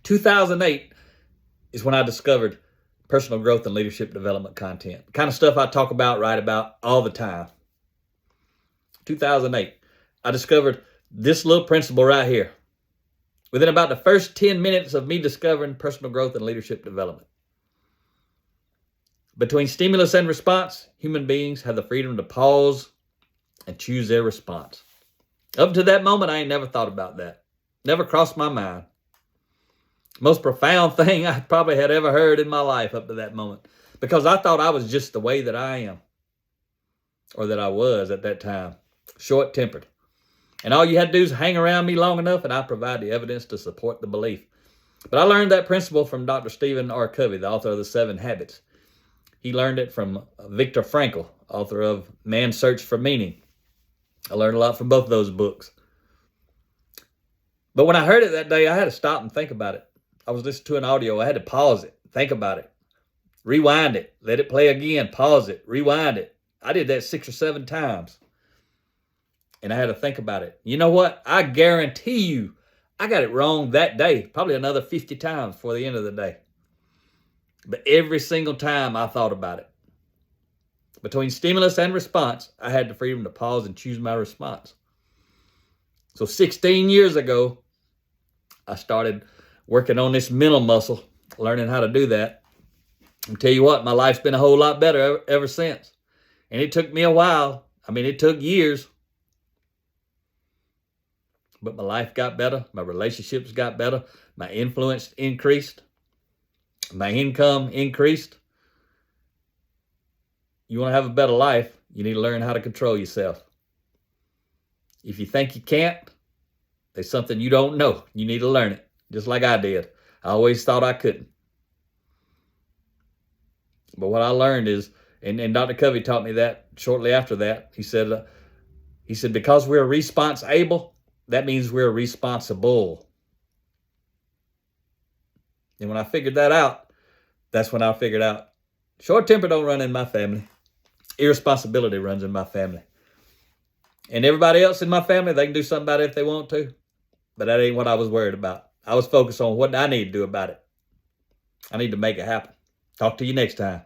2008 is when I discovered personal growth and leadership development content. The kind of stuff I talk about, write about all the time. 2008, I discovered this little principle right here. Within about the first 10 minutes of me discovering personal growth and leadership development. Between stimulus and response, human beings have the freedom to pause and choose their response. Up to that moment, I ain't never thought about that. Never crossed my mind. Most profound thing I probably had ever heard in my life up to that moment. Because I thought I was just the way that I am. Or that I was at that time. Short-tempered. And all you had to do is hang around me long enough and I provide the evidence to support the belief. But I learned that principle from Dr. Stephen R. Covey, the author of The 7 Habits. He learned it from Viktor Frankl, author of Man's Search for Meaning. I learned a lot from both of those books. But when I heard it that day, I had to stop and think about it. I was listening to an audio. I had to pause it, think about it, rewind it, let it play again, pause it, rewind it. I did that 6 or 7 times. And I had to think about it. You know what? I guarantee you, I got it wrong that day, probably another 50 times before the end of the day. But every single time I thought about it. Between stimulus and response, I had the freedom to pause and choose my response. So 16 years ago, I started working on this mental muscle, learning how to do that. I'll tell you what, my life's been a whole lot better ever since. And it took me a while. It took years. But my life got better. My relationships got better. My influence increased. My income increased. You want to have a better life, you need to learn how to control yourself. If you think you can't, there's something you don't know. You need to learn it, just like I did. I always thought I couldn't. But what I learned is, and Dr. Covey taught me that shortly after that, he said, because we're responsible, that means we're responsible. And when I figured that out, that's when I figured out short temper don't run in my family. Irresponsibility runs in my family. And everybody else in my family, they can do something about it if they want to. But that ain't what I was worried about. I was focused on what I need to do about it. I need to make it happen. Talk to you next time.